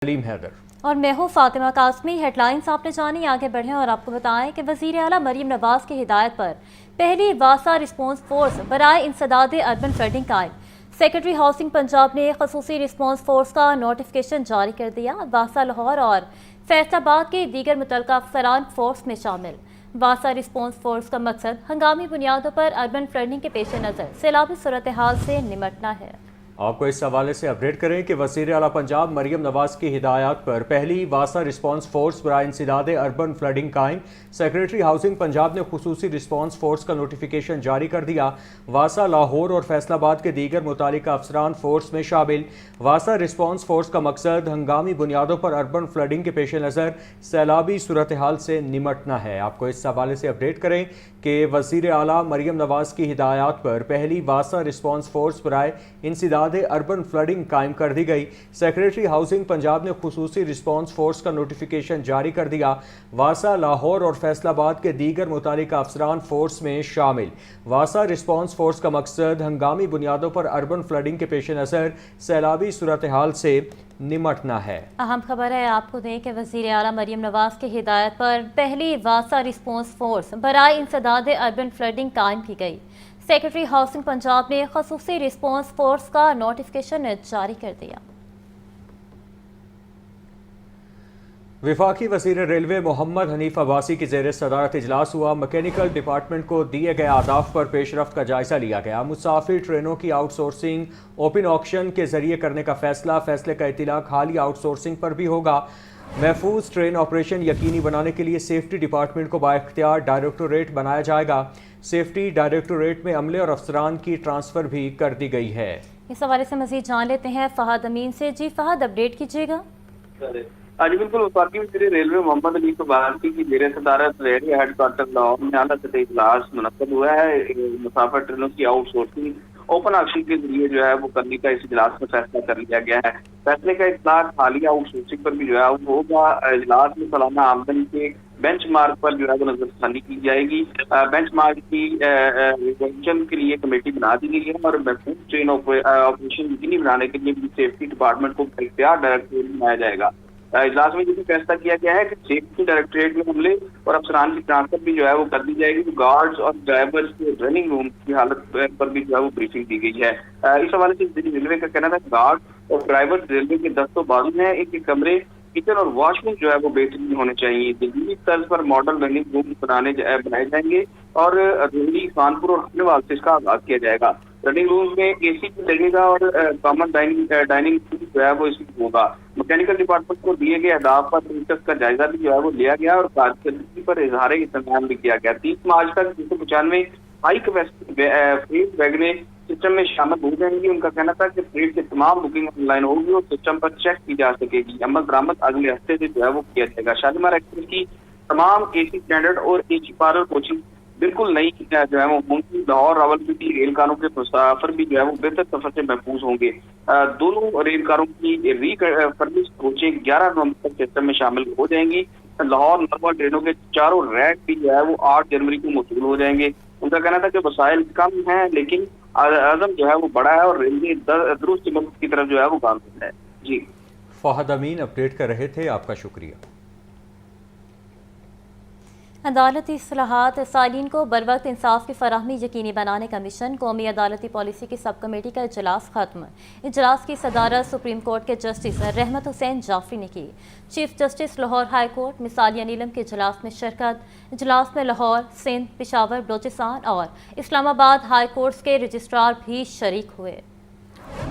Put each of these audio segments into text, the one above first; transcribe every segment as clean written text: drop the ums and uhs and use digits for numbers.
सलीम हैदर। और मैं हूँ फातिमा कासमी। हेडलाइंस आपने जानी, आगे बढ़ें और आपको बताएं कि वज़ीर आला मरीम नवाज की हिदायत पर पहली वासा रिस्पॉन्स फोर्स बराए इंसदाद अर्बन फ्लडिंग कायम। सेक्रेटरी हाउसिंग पंजाब ने खसूसी रिस्पॉन्स फोर्स का नोटिफिकेशन जारी कर दिया। वासा लाहौर और फैसलाबाद के दीगर मुतलका अफसरान फोर्स में शामिल। वासा रिस्पॉन्स फोर्स का मकसद हंगामी बुनियादों पर अर्बन फ्लडिंग के पेश नज़र सैलाबी सूरत हाल से निमटना है। आपको इस हवाले से अपडेट करें कि वज़ीर आला पंजाब मरीम नवाज की हिदायत पर पहली वासा रिस्पॉन्स फोर्स बराए इंसदाद अर्बन फ्लडिंग कायम। सेक्रेटरी हाउसिंग पंजाब ने खुसूसी रिस्पॉन्स फोर्स का नोटिफिकेशन जारी कर दिया। वासा लाहौर और फैसलाबाद के दीगर मुतालिका अफसरान फोर्स में शामिल। वासा रिस्पॉन्स फोर्स का मकसद हंगामी बुनियादों पर अर्बन फ्लडिंग के पेश नज़र सैलाबी सूरत हाल से निमटना है। आपको इस हवाले से अपडेट करें कि वज़ीर आला मरीम नवाज की हिदायत पर पहली वासा रिस्पॉन्स फोर्स बराए इंसदाद अर्बन फ्लडिंग कायम कर दी गई। सेक्रेटरी हाउसिंग पंजाब ने खुसूसी रिस्पॉन्स फोर्स का नोटिफिकेशन जारी कर दिया। वासा लाहौर और फैसलाबाद के दीगर मुतालिका अफसरान फोर्स में शामिल। वासा रिस्पॉन्स फोर्स का मकसद हंगामी बुनियादों पर अर्बन फ्लडिंग के पेश नज़र सैलाबी सूरत हाल से निमटना है। अहम खबर है आपको दें कि वज़ीर आला मरीम नवाज की हिदायत पर पहली वासा रिस्पॉन्स फोर्स बराए इंसदाद अर्बन फ्लडिंग कायम की गई। सेक्रेटरी हाउसिंग पंजाब ने खसूसी रिस्पॉन्स फोर्स का नोटिफिकेशन जारी कर दिया। वफाकी वज़ीर रेलवे मोहम्मद हनीफ अब्बासी की ज़ेर सदारत इजलास हुआ। मैकेनिकल डिपार्टमेंट को दिए गए आदाफ पर पेशरफ्त का जायज़ा लिया गया। मुसाफिर ट्रेनों की आउटसोर्सिंग ओपन ऑक्शन के जरिए करने का फैसले का इतलाक हालिया आउटसोर्सिंग पर भी होगा। महफूज ट्रेन ऑपरेशन यकीनी बनाने के लिए सेफ्टी डिपार्टमेंट को बाइख्तियार डायरेक्टोरेट बनाया जाएगा। सेफ्टी डायरेक्टोरेट में अमले और अफसरान की ट्रांसफ़र भी कर दी गई है। इस हवाले से मज़ीद जान लेते हैं फहद अमीन से। जी फहद, अपडेट कीजिएगा। जी बिल्कुल, वफाकी वज़ीर रेलवे मोहम्मद हनीफ अब्बासी की ज़ेर सदारत रेलवे हेडक्वार्टर लाहौर में आला सतही इजलास मुनक्कद हुआ है। मुसाफिर ट्रेनों की आउटसोर्सिंग ओपन ऑक्शन के जरिए जो है वो करने का इस इजलास में फैसला कर लिया गया है। फैसले का इतलाक हालिया आउटसोर्सिंग पर भी जो है वो होगा। इजलास में सालाना आमदनी के बेंच मार्क पर जो है वो नजरसानी की जाएगी। बेंच मार्क की रिविजन के लिए कमेटी बना दी गई है और महफूज ट्रेन ऑपरेशन यकीनी बनाने के लिए सेफ्टी डिपार्टमेंट को इख्तियार डायरेक्टोरेट बनाया जाएगा। इजलास में ये भी फैसला किया गया है कि सेफ्टी डायरेक्टोरेट में अमले और अफसरान की ट्रांसफर भी जो है वो कर दी जाएगी। तो गार्ड्स और ड्राइवर्स के रनिंग रूम की हालत पर भी जो है वो ब्रीफिंग दी गई है। इस हवाले से रेलवे का कहना था कि गार्ड और ड्राइवर्स रेलवे के दस्तों बाजू हैं। इनके कमरे, किचन और वॉशरूम जो है वो बेहतरीन होने चाहिए। दिल्ली तर्ज पर मॉडल रनिंग रूम बनाए जाएंगे और दिल्ली, कानपुर और हरियाणा से इसका आगाज किया जाएगा। रनिंग रूम में एसी भी लगेगा और कॉमन डाइनिंग जो है वो इसमें होगा। मैकेनिकल डिपार्टमेंट को दिए गए अहदाफ पर रिसर्च का जायजा भी जो है वो लिया गया और कारकर्दगी पर इजहार इत्मीनान भी किया गया। 30 मार्च तक 295 हाई कैपेसिटी वैगने सिस्टम में शामिल हो जाएंगी। उनका कहना था कि फ्रेट की तमाम बुकिंग ऑनलाइन होगी और सिस्टम पर चेक की जा सकेगी। अमल दरामद अगले हफ्ते से जो है वो किया जाएगा। शालीमार एक्सप्रेस की तमाम एसी स्टैंडर्ड और एसी पार्लर कोचिंग बिल्कुल नई जो है वो होंगी। लाहौर रावलपिंडी रेल कारों के मुसाफिर भी जो है वो बेहतर सफर से महफूज होंगे। दोनों रेल कारों की फर्निश कोचें 11 नवंबर तक सिस्टम में शामिल हो जाएंगी। लाहौर नॉर्मल ट्रेनों के चारों रैक भी जो है वो 8 जनवरी को मौसूल हो जाएंगे। उनका कहना था कि वसाइल कम है लेकिन आजम जो है वो बड़ा है और रेलवे दुरुस्त की तरफ जो है वो गामजन है। जी फहद अमीन अपडेट कर रहे थे, आपका शुक्रिया। अदालती इस्लाहात सालीन को बरवक्त इंसाफ की फराहमी यकीनी बनाने का मिशन। कौमी अदालती पॉलिसी की सब कमेटी का इजलास खत्म। इजलास की सदारत सुप्रीम कोर्ट के जस्टिस रहमत हुसैन जाफरी ने की। Chief justice Lahore high court मिसालिया नीलम के इजलास में शिरकत। इजलास में लाहौर, सिंध, पेशावर, बलोचिस्तान और इस्लामाबाद हाई कोर्ट्स के रजिस्ट्रार भी शरीक हुए।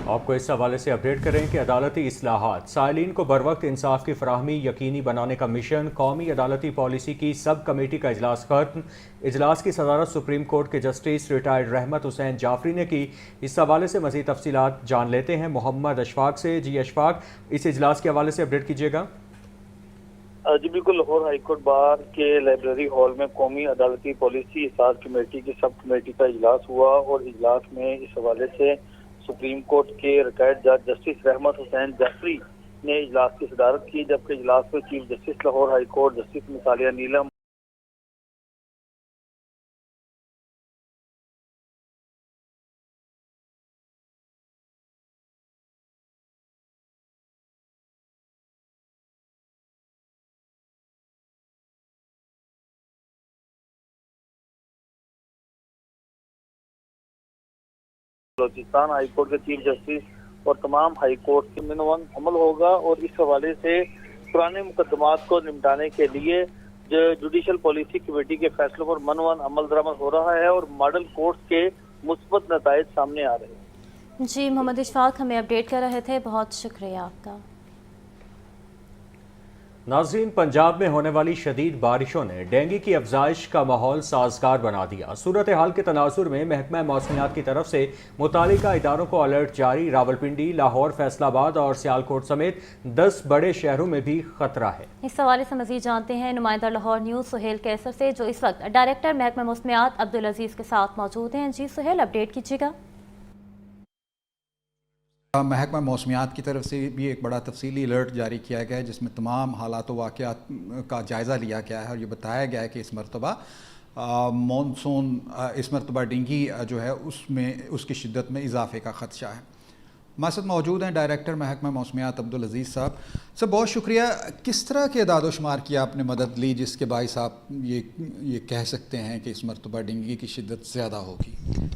आपको इस हवाले से अपडेट करें कि अदालती इस्लाहात साइलिन को बरवक्त इंसाफ की फराहमी यकीनी बनाने का मिशन। कौमी अदालती पॉलिसी की सब कमेटी का इजलास खत्म। इजलास की सदारत सुप्रीम कोर्ट के जस्टिस रिटायर्ड रहमत हुसैन जाफरी ने की। इस हवाले से मज़ीद तफसीलात जान लेते हैं मोहम्मद अशफाक से। जी अशफाक, इस इजलास के हवाले से अपडेट कीजिएगा। जी बिल्कुल, लाहौर हाईकोर्ट बार के लाइब्रेरी हॉल में कौमी अदालती पॉलिसी इसाद कमेटी की सब कमेटी का इजलास हुआ और इजलास में इस हवाले से सुप्रीम कोर्ट के रिटायर्ड जज जस्टिस रहमत हुसैन जाफरी ने इजलास की सदारत की, जबकि इजलास में chief justice Lahore high court justice मिसालिया नीलम बलूचिस्तान हाई कोर्ट के चीफ जस्टिस और तमाम हाई कोर्ट के मिनवन अमल होगा और इस हवाले से पुराने मुकदमात को निपटाने के लिए जो जुडिशल पॉलिसी कमेटी के फैसलों पर मनवन अमल दरामद हो रहा है और मॉडल कोर्ट के मुस्बत नताइज सामने आ रहे हैं। जी, मोहम्मद इशफाक हमें अपडेट कर रहे थे, बहुत शुक्रिया आपका। नाज़रीन, पंजाब में होने वाली शदीद बारिशों ने डेंगू की अफजाइश का माहौल साजगार बना दिया। सूरत हाल के तनाजुर में महकमा मौसमियात की तरफ से मुतालिका इदारों को अलर्ट जारी। रावलपिंडी, लाहौर, फैसलाबाद और सियालकोट समेत 10 बड़े शहरों में भी खतरा है। इस हवाले से मजीद जानते हैं नुमाइंदा लाहौर न्यूज़ सुहेल कैसर से, जो इस वक्त डायरेक्टर महकमा मौसमियात अब्दुल अजीज़ के साथ मौजूद हैं। जी सुहेल, अपडेट कीजिएगा। महकमा मौसमियात की तरफ से भी एक बड़ा तफसीली अलर्ट जारी किया गया है, जिसमें तमाम हालात व वाक़यात का जायज़ा लिया गया है और ये बताया गया है कि इस मरतबा मानसून इस मरतबा डेंगू जो है उसमें उसकी शिद्दत में इजाफे का ख़दशा है। हमारे साथ मौजूद हैं डायरेक्टर महकमा मौसमियात अब्दुल अजीज़ साहब। सर, बहुत शुक्रिया। किस तरह के इदाद शुमार की आपने मदद ली जिसके बाइस आप ये कह सकते हैं कि इस मरतबा डेंगू की शिद्दत ज़्यादा होगी?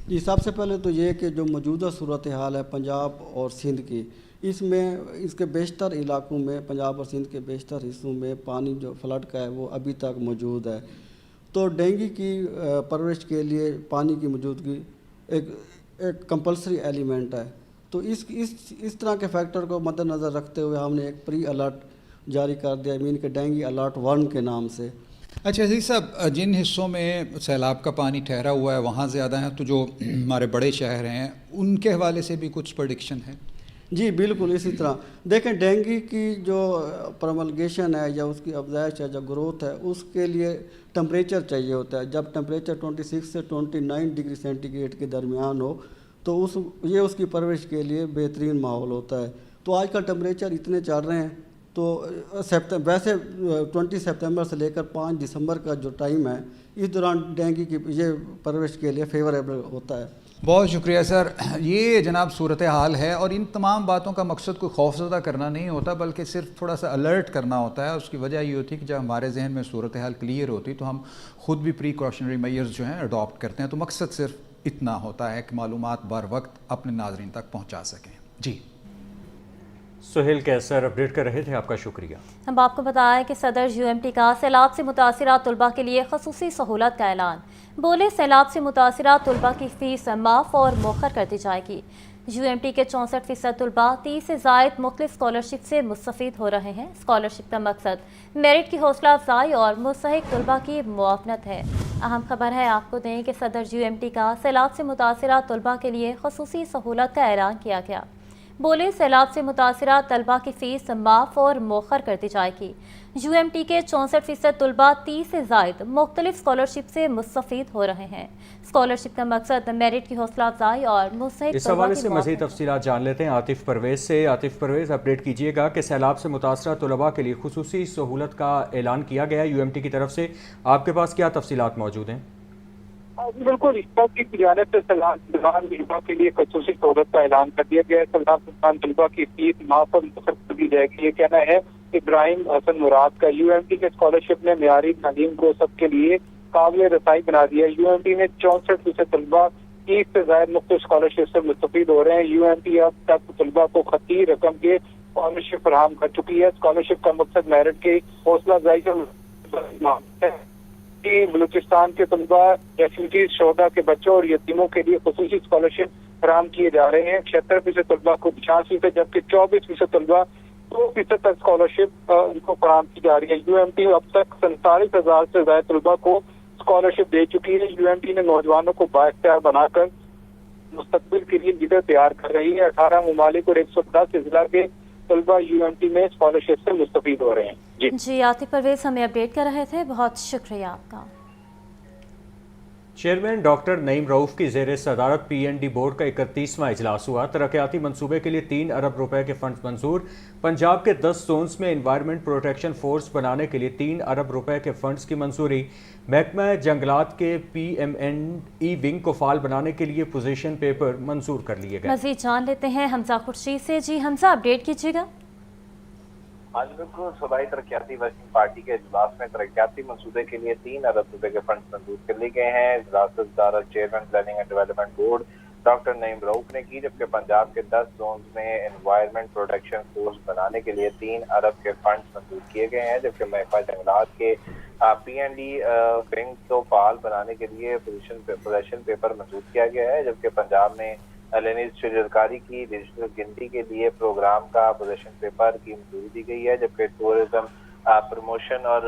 जी, सबसे पहले तो ये कि जो मौजूदा सूरत हाल है पंजाब और सिंध की, इसमें इसके बेशतर इलाकों में, पंजाब और सिंध के बेशतर हिस्सों में पानी जो फ्लड का है वो अभी तक मौजूद है। तो डेंगू की परवरिश के लिए पानी की मौजूदगी एक कंपलसरी एलिमेंट है। तो इस तरह के फैक्टर को मद्देनज़र रखते हुए हमने एक प्री अलर्ट जारी कर दिया, मीन के डेंगू अलर्ट 1 के नाम से। अच्छा अजीज़ साहब, जिन हिस्सों में सैलाब का पानी ठहरा हुआ है वहाँ ज़्यादा है, तो जो हमारे बड़े शहर हैं उनके हवाले से भी कुछ प्रेडिक्शन है? जी बिल्कुल, इसी तरह देखें, डेंगू की जो प्रमलगेशन है या उसकी अफजाइश है, जो ग्रोथ है, उसके लिए टेम्परेचर चाहिए होता है। जब टेम्परेचर 26 से 29 डिग्री सेंटीग्रेड के दरमियान हो तो ये उसकी परवरिश के लिए बेहतरीन माहौल होता है। तो आजकल टेम्परेचर इतने चल रहे हैं, तो वैसे 20 सितंबर से लेकर 5 दिसंबर का जो टाइम है, इस दौरान डेंगू की ये परवरिश के लिए फेवरेबल होता है। बहुत शुक्रिया सर। ये जनाब सूरत हाल है और इन तमाम बातों का मकसद कोई खौफजदा करना नहीं होता, बल्कि सिर्फ थोड़ा सा अलर्ट करना होता है। उसकी वजह ये होती है कि जब हमारे जहन में सूरत हाल क्लियर होती तो हम खुद भी प्रिकॉशनरी मेजर्स जो हैं अडॉप्ट करते हैं। तो मकसद सिर्फ इतना होता है कि मालूमात बर वक्त अपने नाजरीन तक पहुँचा सकें। जी, सुहेल कैसर अपडेट कर रहे थे, आपका शुक्रिया। हम आपको बताएं कि सदर यूएमटी का सैलाब से मुतासिरा तलबा के लिए खसूसी सहूलत का ऐलान। बोले, सैलाब से मुतासिरा तलबा की फ़ीस माफ़ और मौखर कर दी जाएगी। यूएमटी के 64% तलबा 30 से ज़ायद मुख्तलिफ स्कॉलरशिप से मुस्तफ़ीद हो रहे हैं। स्कॉलरशिप का मकसद मेरिट की हौसला अफजाई और मुस्तहिक तलबा की मुआवनत है। अहम खबर है, आपको दें कि सदर यूएमटी का सैलाब से मुतासिरा तलबा के लिए खसूसी सहूलत का ऐलान किया गया। बोले, सैलाब से मुतासिरा तलबा की फ़ीस माफ़ और मौखर कर दी जाएगी। यूएमटी के 64% तलबा 30 से ज़ायद मुख्तलिफ स्कॉलरशिप से मुस्तफ़ीद हो रहे हैं। स्कॉलरशिप का मकसद मेरिट की हौसला अफजाई और मुस्तहिक इस हवाले से मज़ीद तफसीलात जान लेते हैं आतिफ परवेज़ से। आतिफ परवेज़, अपडेट कीजिएगा कि सैलाब से मुतासरा तलबा के लिए खुसूसी सहूलत का ऐलान किया गया यूएमटी की तरफ से, आपके पास क्या तफसीलात मौजूद हैं? बिल्कुल, इस बात की जानिब से सैलाब तलबा के लिए खसूसी सहूलत का ऐलान कर दिया गया है। सैलाब तलबा की फीस माफ और मुखर कर दी जाएगी। ये कहना है इब्राहिम हसन मुराद का। यूएमटी के स्कॉलरशिप ने मेयारी तालीम को सबके लिए काबिल रसाई बना दिया। यूएमटी में 64% तलबा 30 से ज्यादा मुख्तलिफ स्कॉलरशिप से मुस्तफीद हो रहे हैं। यूएमटी अब तक तलबा को खती रकम के स्कॉलरशिप फराहम कर चुकी है। स्कॉलरशिप का मकसद मेरिट की हौसला अफजाई से बलूचिस्तान के तलबा, रेफ्यूजीज, शोहदा के बच्चों और यतीमों के लिए खुसूसी स्कॉलरशिप फराहम किए जा रहे हैं। 76% तलबा को 50%, जबकि 24% तलबा 2% तक स्कॉलरशिप उनको फराहम की जा रही है। यूएमटी अब तक 47,000 से ज्यादा तलबा को स्कॉलरशिप दे चुकी है। यूएमटी ने नौजवानों को बाइख्तियार बनाकर मुस्तकबिल के लिए लीडर तैयार कर रही है। 18 ममालिक और 110 अजला के तलबा यूएमटी में स्कॉलरशिप से मुस्तफीद हो रहे हैं। जी, आतिफ परवेज़ हमें अपडेट कर रहे थे, बहुत शुक्रिया आपका। चेयरमैन डॉक्टर नईम रऊफ की ज़ेर सदारत पीएनडी बोर्ड का 31वां इजलास हुआ। तरक्याती मनसूबे के लिए 3 अरब रुपए के फंड मंजूर। पंजाब के 10 जोन्स में इन्वायरमेंट प्रोटेक्शन फोर्स बनाने के लिए 3 अरब रुपए के फंड्स की मंजूरी। महकमा जंगलात के PMNE विंग को फाल बनाने के लिए पोजीशन पेपर मंजूर कर लिए गए। मज़ीद जान लेते हैं हमजा खुर्शीद से। जी हमजा, अपडेट कीजिएगा। आज बिल्कुल सूबाई तरक्याती वर्किंग पार्टी के इजलास में तरक्याती मंसूबे के लिए 3 अरब रुपए के फंड मंजूर कर लिए गए हैं। इजलास chairman planning and development board doctor Naeem Rauf نے کی، جبکہ پنجاب کے 10 زونز میں انوائرمنٹ پروٹیکشن فورس بنانے کے لیے 3 ارب کے فنڈز منظور کیے گئے ہیں، جبکہ محکمہ جنگلات کے PND ونگ کو فعال بنانے کے لیے پوزیشن پیپر منظور کیا گیا ہے، جبکہ پنجاب میں لینیز شجرکاری کی ڈیجیٹل گنتی کے لیے پروگرام کا پوزیشن پیپر کی منظوری دی گئی ہے، جبکہ ٹورزم پروموشن اور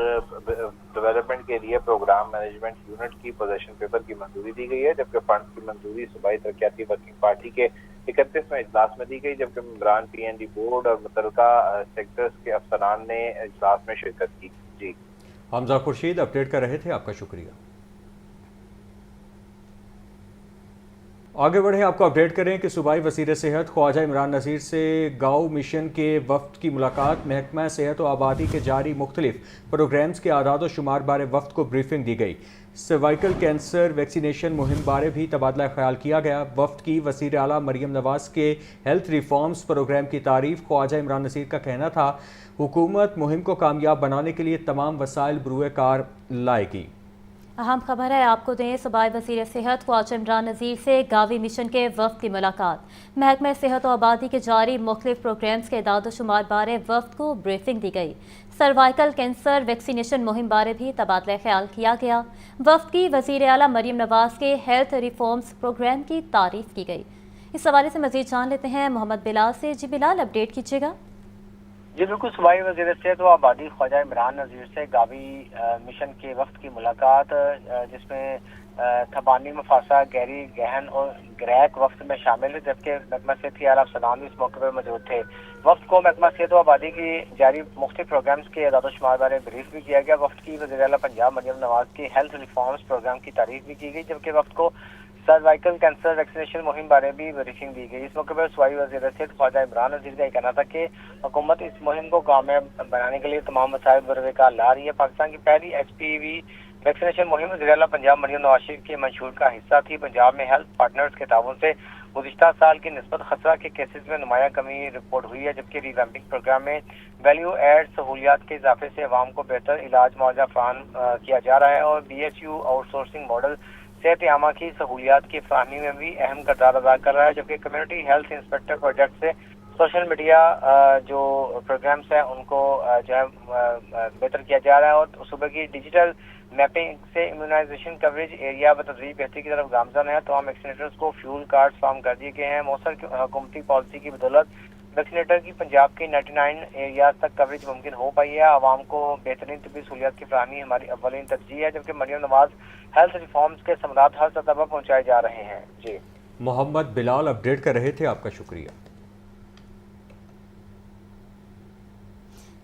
ڈیولپمنٹ کے لیے پروگرام مینجمنٹ یونٹ کی پوزیشن پیپر کی منظوری دی گئی ہے، جبکہ فنڈ کی منظوری صوبائی ترقیاتی ورکنگ پارٹی کے 31ویں اجلاس میں دی گئی، جبکہ ممبران PND بورڈ اور متعلقہ سیکٹرز کے افسران نے اجلاس میں شرکت کی۔ جی حمزہ خورشید اپڈیٹ کر رہے تھے، آپ کا شکریہ۔ آگے بڑھیں، آپ کو اپڈیٹ کریں کہ صوبائی وزیر صحت خواجہ عمران نذیر سے گاؤں مشن کے وفد کی ملاقات۔ محکمہ صحت و آبادی کے جاری مختلف پروگرامز کے اعداد و شمار بارے وفد کو بریفنگ دی گئی۔ سروائیکل کینسر ویکسینیشن مہم بارے بھی تبادلہ خیال کیا گیا۔ وفد کی وزیر اعلیٰ مریم نواز کے ہیلتھ ریفارمز پروگرام کی تعریف۔ خواجہ عمران نذیر کا کہنا تھا حکومت مہم کو کامیاب بنانے کے لیے تمام وسائل بروئے کار لائے گی۔ اہم خبر ہے آپ کو دیں، صوبائی وزیر صحت خواجہ عمران نذیر سے گاوی مشن کے وفد کی ملاقات۔ محکمہ صحت و آبادی کے جاری مختلف پروگرامز کے اعداد و شمار بارے وفد کو بریفنگ دی گئی۔ سروائیکل کینسر ویکسینیشن مہم بارے بھی تبادلہ خیال کیا گیا۔ وفد کی وزیر اعلیٰ مریم نواز کے ہیلتھ ریفارمز پروگرام کی تعریف کی گئی۔ اس حوالے سے مزید جان لیتے ہیں محمد بلال سے۔ جی بلال، اپڈیٹ کیجیے گا۔ جی بالکل، صوبائی وزیر صحت و آبادی خواجہ عمران نذیر سے گاوی مشن کے وفد کی ملاقات، جس میں تھبانی مفاسا، گہری گہن اور گریک وفد میں شامل ہے، جبکہ محکمہ صحت کے اعلیٰ افسران بھی اس موقع پر موجود تھے۔ وفد کو محکمہ صحت و آبادی کی جاری مختلف پروگرامز کے اعداد و شمار بارے بریف بھی کیا گیا۔ وفد کی وزیر اعلیٰ پنجاب مریم نواز کی ہیلتھ ریفارمز پروگرام کی تعریف بھی کی گئی، جبکہ وفد کو سروائیکل کینسر ویکسینیشن مہم بارے بھی بریفنگ دی گئی۔ اس موقع پر صوبائی وزیر صحت خواجہ عمران نذیر کا یہ کہنا تھا کہ حکومت اس مہم کو کامیاب بنانے کے لیے تمام وسائل بروئے کار لا رہی ہے۔ پاکستان کی پہلی HPV ویکسینیشن مہم وزیر اعلیٰ پنجاب مریم نواز شریف کے منشور کا حصہ تھی۔ پنجاب میں ہیلتھ پارٹنرز کے تعاون سے گزشتہ سال کی نسبت خطرہ کے کیسز میں نمایاں کمی رپورٹ ہوئی ہے، جبکہ ریویمپنگ پروگرام میں ویلیو ایڈ سہولیات کے اضافے سے عوام کو بہتر علاج معاوضہ فراہم کیا جا رہا ہے، اور BHU آؤٹ سورسنگ ماڈل صحت عامہ کی سہولیات کی فراہمی میں بھی اہم کردار ادا کر رہا ہے، جبکہ کمیونٹی ہیلتھ انسپیکٹر پروجیکٹ سے سوشل میڈیا جو پروگرامز ہیں ان کو جو ہے بہتر کیا جا رہا ہے، اور صوبے کی ڈیجیٹل میپنگ سے امیونائزیشن کوریج ایریا بتدریج بہتری کی طرف گامزن ہے۔ تمام ویکسینیٹرز کو فیول کارڈ فراہم کر دیے گئے ہیں۔ مؤثر حکومتی پالیسی کی بدولت ویکسینیٹر کی پنجاب کی 99 ایریاز تک کوریج ممکن ہو پائی ہے۔ عوام کو بہترین طبی سہولیات کی فراہمی ہماری اولین ترجیح ہے، جبکہ مریم نواز ہیلتھ ریفارمز کے ثمرات ہر سطح پر پہنچائے جا رہے ہیں۔ جی محمد بلال اپڈیٹ کر رہے تھے، آپ کا شکریہ۔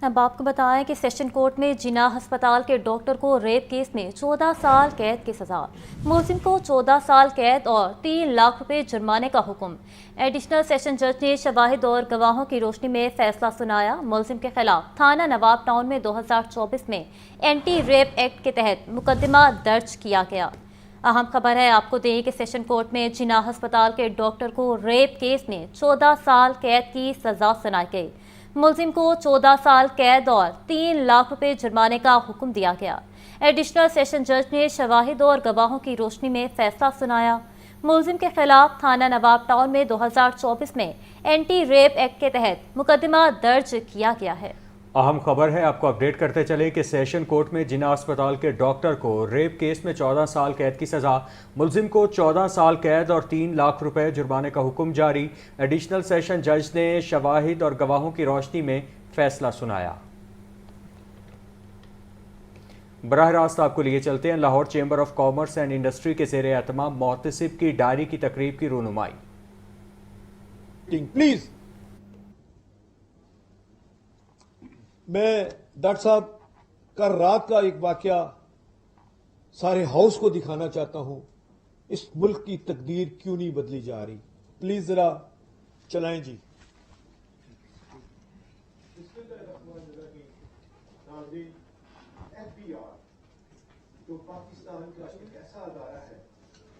اب آپ کو بتائیں کہ سیشن کورٹ میں جناح ہسپتال کے ڈاکٹر کو ریپ کیس میں 14 سال قید کی سزا۔ ملزم کو 14 سال قید اور 3 لاکھ روپے جرمانے کا حکم۔ ایڈیشنل سیشن جج نے شواہد اور گواہوں کی روشنی میں فیصلہ سنایا۔ ملزم کے خلاف تھانہ نواب ٹاؤن میں 2024 میں اینٹی ریپ ایکٹ کے تحت مقدمہ درج کیا گیا۔ اہم خبر ہے آپ کو دیں کہ سیشن کورٹ میں جناح ہسپتال کے ڈاکٹر کو ریپ کیس میں 14 سال قید کی سزا سنائی گئی۔ ملزم کو 14 سال قید اور 3 لاکھ روپے جرمانے کا حکم دیا گیا۔ ایڈیشنل سیشن جج نے شواہد اور گواہوں کی روشنی میں فیصلہ سنایا۔ ملزم کے خلاف تھانہ نواب ٹاؤن میں 2024 میں اینٹی ریپ ایکٹ کے تحت مقدمہ درج کیا گیا ہے۔ اہم خبر ہے آپ کو اپڈیٹ کرتے چلیں کہ سیشن کورٹ میں جناح اسپتال کے ڈاکٹر کو ریپ کیس میں 14 سال قید کی سزا، ملزم کو 14 سال قید اور 3 لاکھ روپے جرمانے کا حکم جاری۔ ایڈیشنل سیشن جج نے شواہد اور گواہوں کی روشنی میں فیصلہ سنایا۔ براہ راست آپ کو لیے چلتے ہیں Lahore chamber of commerce and industry کے زیر اہتمام محتسب کی ڈائری کی تقریب کی رونمائی۔ پلیز میں ڈاکٹر صاحب کل رات کا ایک واقعہ سارے ہاؤس کو دکھانا چاہتا ہوں۔ اس ملک کی تقدیر کیوں نہیں بدلی جا رہی؟ پلیز ذرا چلائیں جی۔ جو پاکستان کا ایک ایسا ادارہ ہے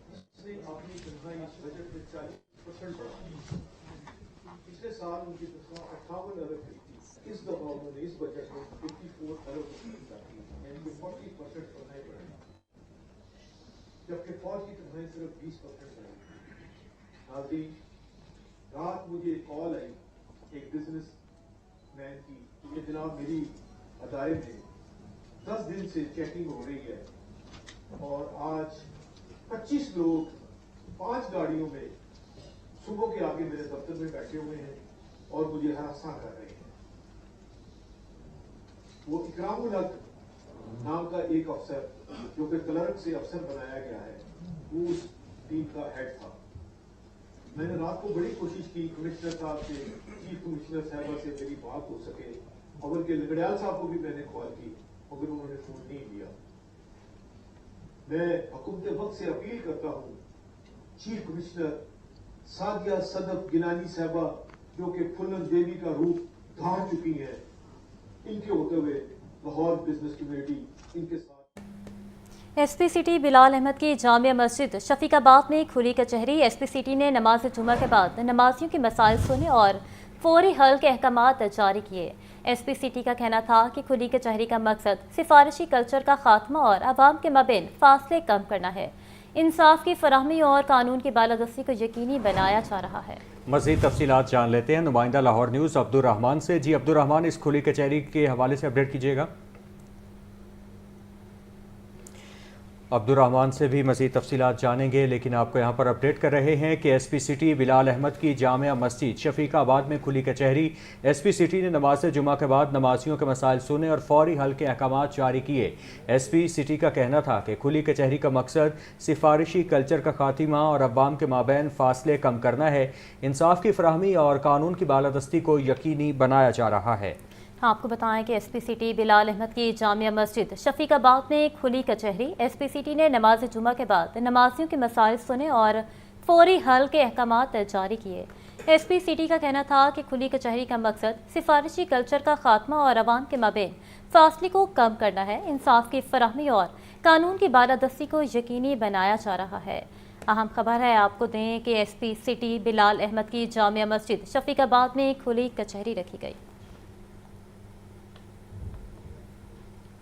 جس نے اپنی تنخواہ اس بجٹ میں 40% بڑھائی۔ پچھلے سال ان کی تنخواہ 58 ارب کی تھی، اس دفعہ انہوں نے اس بجٹ میں 54 ارب کی، یعنی کہ 40% تنخواہیں بڑھائی، جبکہ فوج کی تنخواہیں صرف 20% بڑھائی۔ नाज़रीन, रात मुझे एक कॉल आई एक बिजनेस मैन की कि जनाब मेरी अदारे में 10 दिन से चेकिंग हो रही है और आज 25 लोग 5 गाड़ियों में सुबह के आगे मेरे दफ्तर में बैठे हुए हैं और मुझे हरासा कर रहे हैं। वो इकरामुल हक नाम का एक अफसर जो कि क्लर्क से अफसर बनाया गया है, वो उस टीम का हेड था। मैंने रात को बड़ी कोशिश की कमिश्नर साहब से, चीफ कमिश्नर साहबा से मेरी बात हो सके, और के लगड़ियाल साहब को भी मैंने कॉल की मगर उन्होंने फोन नहीं लिया। मैं हुकूमत वक्त से अपील करता हूँ, चीफ कमिश्नर सादिया सदफ गिलानी साहबा जो कि फुल्लन देवी का रूप धार चुकी है, इनके होते हुए लाहौर बिजनेस कमेटी इनके साथ। एसपी सिटी बिलाल अहमद की जामिया मस्जिद शफीकाबाद में खुली कचहरी। एसपी सिटी ने नमाज जुमा के बाद नमाजियों के मसाइल सुने और फौरी हल के अहकामात जारी किए। एसपी सिटी का कहना था कि खुली कचहरी का मकसद सिफारिशी कल्चर का खात्मा और अवाम के मबैन फासले कम करना है। इंसाफ की फराहमी और कानून की बालादस्ती को यकीनी बनाया जा रहा है। मज़ीद तफसीलात जान लेते हैं नुमाइंदा लाहौर न्यूज़ अब्दुल रहमान से। जी अब्दुल रहमान, इस खुली कचहरी के हवाले से अपडेट कीजिएगा। अब्दुल रहमान से भी मज़ीद तफसीलात जानेंगे, लेकिन आपको यहाँ पर अपडेट कर रहे हैं कि एसपी सिटी बिलाल अहमद की जामिया मस्जिद शफीकाबाद में खुली कचहरी। एसपी सिटी ने नमाज जुमा के बाद नमाजियों के मसाइल सुने और फौरी हल के अहकामात जारी किए। एसपी सिटी का कहना था कि खुली कचहरी का मकसद सिफारिशी कल्चर का खात्मा और अवाम के माबैन फासले कम करना है। इंसाफ की फराहमी और कानून की बालादस्ती को यकीनी बनाया जा रहा है। आपको बताएं कि एसपी सिटी बिलाल अहमद की जामिया मस्जिद शफीकाबाद में खुली कचहरी। एसपी सिटी ने नमाज जुमा के बाद नमाजियों के मसाइल सुने और फौरी हल के अहकामात जारी किए। एसपी सिटी का कहना था कि खुली कचहरी का मकसद सिफारिशी कल्चर का खात्मा और अवाम के मबैन फासले को कम करना है। इंसाफ की फराहमी और कानून की बालादस्ती को यकीनी बनाया जा रहा है। अहम खबर है आपको दें कि एसपी सिटी बिलाल अहमद की जामिया मस्जिद शफीकाबाद में खुली कचहरी रखी गई।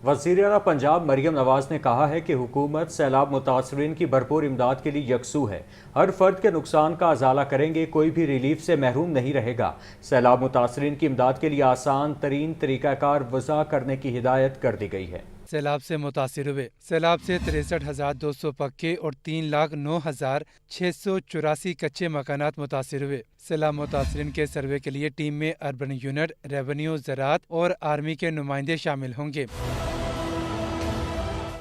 वज़ीर आला पंजाब मरियम नवाज ने कहा है कि हुकूमत सैलाब मुतासरीन की भरपूर इमदाद के लिए यकसू है। हर फर्द के नुकसान का अजाला करेंगे, कोई भी रिलीफ से महरूम नहीं रहेगा। सैलाब मुतासरीन की इमदाद के लिए आसान तरीन तरीक़ाकार वज़ा करने की हिदायत कर दी गई है। सैलाब से मुतासिर हुए। सैलाब से 63,200 पक्के और 3,09,684 कच्चे मकानात मुतासिर हुए। सैलाब मुतासरीन के सर्वे के लिए टीम में अर्बन यूनिट, रेवेन्यू, ज़राअत और आर्मी के नुमाइंदे शामिल होंगे।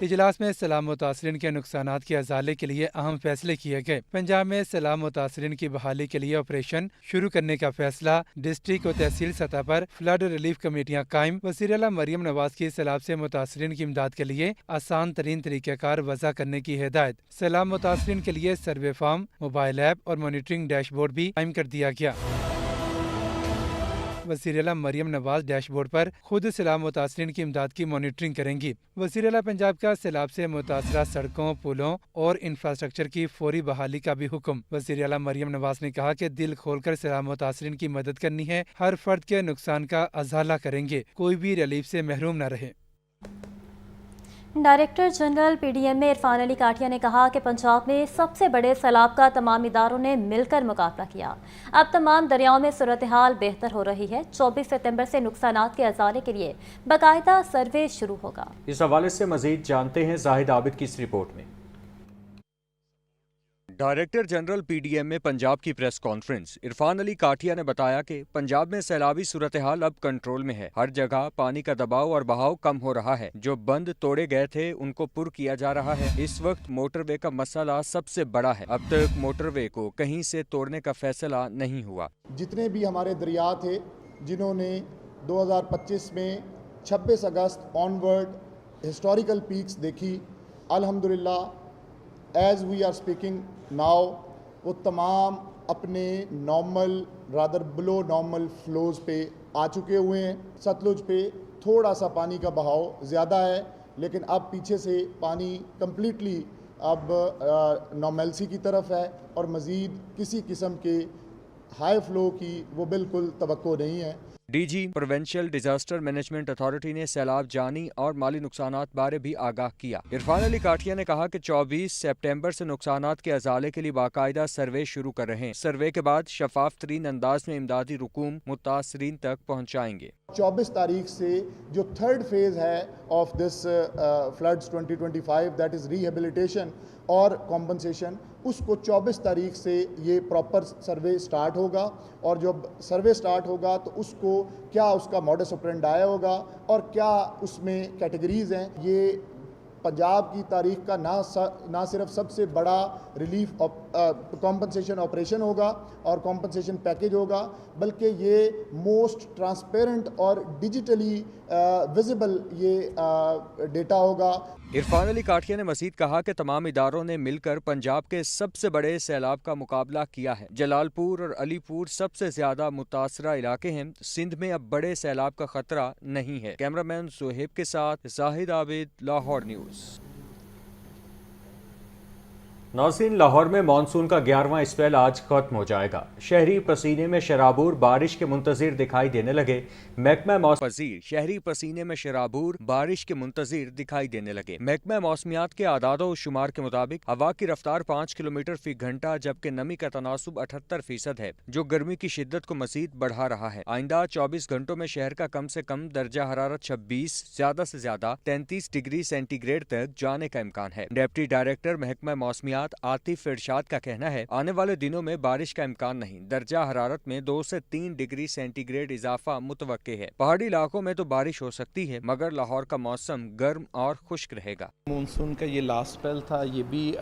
इजलास में सैलाब मुतासरीन के नुकसानात के अजाले के लिए अहम फैसले किए गए। पंजाब में सैलाब मुतासरीन की बहाली के लिए ऑपरेशन शुरू करने का फैसला। डिस्ट्रिक्ट और तहसील सतह पर फ्लड रिलीफ कमेटियां कायम। वज़ीर आला मरियम नवाज की सैलाब से मुतासरीन की इमदाद के लिए आसान तरीन तरीक़ाकार वज़ा करने की हिदायत। सैलाब मुतासरीन के लिए सर्वे फार्म, मोबाइल ऐप और मॉनिटरिंग डैशबोर्ड भी कायम कर दिया गया। वज़ीर आला मरियम नवाज डैशबोर्ड पर खुद सैलाब मुतासरीन की इमदाद की मॉनिटरिंग करेंगी। वज़ीर आला पंजाब का सैलाब से मुतासरा सड़कों, पुलों और इंफ्रास्ट्रक्चर की फौरी बहाली का भी हुक्म। वज़ीर आला मरियम नवाज ने कहा कि दिल खोलकर सैलाब मुतासरीन की मदद करनी है। हर फर्द के नुकसान का अजाला करेंगे, कोई भी रिलीफ से महरूम न रहे। Director general PDM Irfan Ali Kathia ने कहा कि पंजाब में सबसे बड़े सैलाब का तमाम इदारों ने मिलकर मुकाबला किया। अब तमाम दरियाओं में सूरत हाल बेहतर हो रही है। 24 सितंबर से नुकसानात के अजाले के लिए बाकायदा सर्वे शुरू होगा। इस हवाले से मजीद जानते हैं जाहिद आबिद की इस रिपोर्ट में। डायरेक्टर जनरल PDM में पंजाब की प्रेस कॉन्फ्रेंस। इरफान अली काठिया ने बताया कि पंजाब में सैलाबी सूरत हाल अब कंट्रोल में है। हर जगह पानी का दबाव और बहाव कम हो रहा है। जो बंद तोड़े गए थे उनको पुर किया जा रहा है। इस वक्त मोटरवे का मसला सबसे बड़ा है। अब तक मोटरवे को कहीं से तोड़ने का फैसला नहीं हुआ। जितने भी हमारे दरिया थे जिन्होंने 2025 में 26 अगस्त ऑनवर्ड हिस्टोरिकल पीक्स देखी, अल्हम्दुलिल्लाह as we are speaking now वो तमाम अपने normal rather below normal flows पे आ चुके हुए हैं। सतलुज पे थोड़ा सा पानी का बहाव ज़्यादा है, लेकिन अब पीछे से पानी कम्प्लीटली अब नॉर्मलसी की तरफ है और मज़ीद किसी किस्म के हाई फ्लो की वो बिल्कुल तवक्को नहीं है। DG provincial disaster management authority ने सैलाब जानी और माली नुकसानात बारे भी आगाह किया। इरफान अली काठिया ने कहा कि 24 सितंबर से नुकसानात के अजाले के लिए बाकायदा सर्वे शुरू कर रहे हैं। सर्वे के बाद शफाफ तरीन अंदाज में इमदादी रुकूम मुतासरीन तक पहुँचाएंगे। 24 तारीख से जो थर्ड फेज है of this floods 2025 that is rehabilitation और कॉम्पनसेशन, उसको 24 तारीख से ये प्रॉपर सर्वे स्टार्ट होगा और जब सर्वे स्टार्ट होगा तो उसको क्या उसका मॉडस ऑपरेंडाई होगा और क्या उसमें कैटेगरीज हैं। ये पंजाब की तारीख का ना सिर्फ सबसे बड़ा रिलीफ कॉम्पनसेशन ऑपरेशन होगा और कॉम्पनसेशन पैकेज होगा, बल्कि ये मोस्ट ट्रांसपेरेंट और डिजिटली विजिबल ये डेटा होगा। इरफान अली काठिया ने मजीद कहा कि तमाम इदारों ने मिलकर पंजाब के सबसे बड़े सैलाब का मुकाबला किया है। जलालपुर और अलीपुर सबसे ज्यादा मुतासरा इलाके हैं। सिंध में अब बड़े सैलाब का खतरा नहीं है। कैमरामैन सुहेब के साथ जाहिद आबिद, लाहौर न्यूज़। नाज़रीन, लाहौर में मानसून का 11वां स्पेल आज खत्म हो जाएगा। शहरी पसीने में शराबूर बारिश के मुंतजिर दिखाई देने लगे। महकमा मौसमियात शहरी पसीने में शराबूर बारिश के मुंतजिर दिखाई देने लगे। महकमा मौसमियात के आदादो शुमार के मुताबिक हवा की रफ्तार 5 किलोमीटर फी घंटा जबकि नमी का तनासुब 78% है, जो गर्मी की शिद्दत को मजीद बढ़ा रहा है। आइंदा 24 घंटों में शहर का कम से कम दर्जा हरारत 26, ज्यादा से ज्यादा 33 डिग्री सेंटीग्रेड तक जाने का इम्कान है। डिप्टी डायरेक्टर महकमा मौसमियात आतिफ इरशाद का कहना है, आने वाले दिनों में बारिश का इम्कान नहीं। दर्जा हरारत में 2 से 3 डिग्री सेंटीग्रेड इजाफा मुतवक्के है। पहाड़ी इलाकों में तो बारिश हो सकती है, मगर लाहौर का मौसम गर्म और खुश्क रहेगा। मानसून का ये लास्ट स्पेल था, ये भी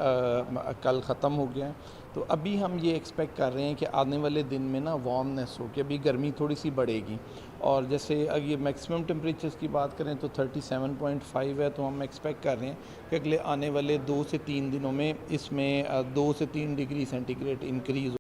कल ख़त्म हो गया। तो अभी हम ये एक्सपेक्ट कर रहे हैं कि आने वाले दिन में ना वार्मनेस हो, कि अभी गर्मी थोड़ी सी बढ़ेगी। और जैसे अगर ये मैक्सिमम टेम्परेचर्स की बात करें तो 37.5 है, तो हम एक्सपेक्ट कर रहे हैं कि अगले आने वाले 2 से 3 दिनों में इसमें 2 से 3 डिग्री सेंटीग्रेड इंक्रीज़